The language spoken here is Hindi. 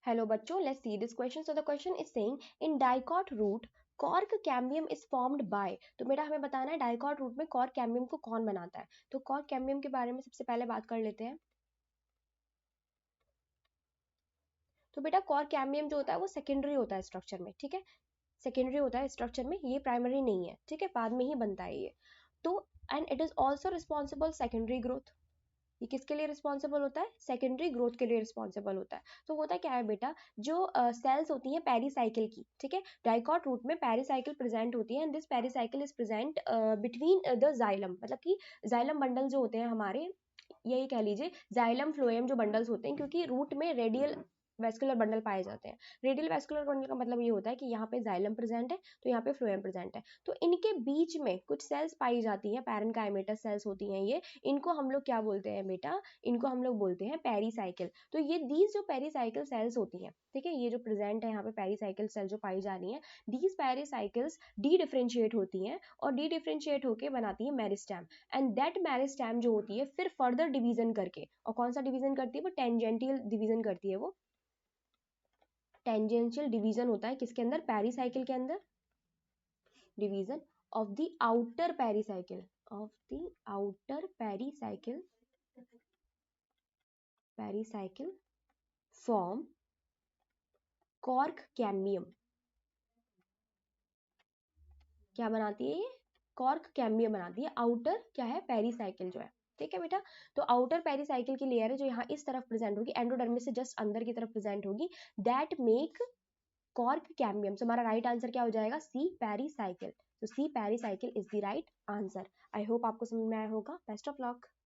Hello बच्चों, let's see this question. So the question is saying in dicot root cork cambium is formed by. तो बेटा हमें बताना है डाइकॉट रूट में कॉर्क कैम्बियम को कौन बनाता है. तो कॉर्क कैम्बियम के बारे में सबसे पहले बात कर लेते हैं. तो बेटा कॉर्क कैम्बियम जो होता है वो सेकेंडरी होता है स्ट्रक्चर में. ठीक है, सेकेंडरी होता है स्ट्रक्चर में, ये प्राइमरी नहीं है. ठीक है, बाद में ही बनता है ये. तो and it is also responsible secondary growth. ये किसके लिए रिस्पॉन्सिबल होता है? सेकेंडरी ग्रोथ के लिए रिस्पॉन्सिबल होता है. तो होता क्या है बेटा, जो सेल्स होती हैं पेरीसाइकिल की, ठीक है, डाइकॉट रूट में पेरीसाइकिल प्रेजेंट होती है and this pericycle is present between the xylem. मतलब कि जाइलम बंडल जो होते हैं हमारे, यही कह लीजिए जाइलम फ्लोएम जो बंडल्स होते हैं, क्योंकि रूट में रेडियल वेस्कुलर बंडल पाए जाते हैं. रेडियल वेस्कुलर बंडल का मतलब ये होता है कि यहाँ पे जाइलम प्रेजेंट है तो यहाँ पे फ्लोएम प्रेजेंट है. तो इनके बीच में कुछ सेल्स पाई जाती हैं, पैरेनकाइमेटस सेल्स होती हैं ये. इनको हम लोग क्या बोलते हैं बेटा? इनको हम लोग बोलते हैं पेरीसाइकिल. तो ये दीज जो पेरीसाइकिल सेल्स होती हैं, ठीक है, ये जो प्रेजेंट है यहाँ पे पेरीसाइकिल सेल जो पाई जा रही हैं, दीज पेरीसाइकिल्स डी डिफरेंशिएट होती हैं और डी डिफरेंशिएट होकर बनाती है मेरिस्टेम. एंड दैट मेरिस्टेम जो होती है फिर फर्दर डिवीजन करके, और कौन सा डिवीजन करती है वो? टेंजेंटियल डिवीजन करती है वो. टेंजेंशियल डिवीजन होता है किसके अंदर? पेरीसाइकिल के अंदर. Division of the outer pericycle, of the outer pericycle, pericycle form cork cambium. क्या बनाती है ये? कॉर्क कैम्बियम बनाती है. आउटर क्या है? पेरीसाइकिल जो है. ठीक है बेटा, तो आउटर पेरीसाइकिल की लेयर है जो यहाँ इस तरफ प्रेजेंट होगी, एंडोडर्मिस से जस्ट अंदर की तरफ प्रेजेंट होगी. That make cork cambium. तो हमारा राइट आंसर क्या हो जाएगा? C pericycle. तो C pericycle is the right answer. I hope आपको समझ में आया होगा. Best of luck.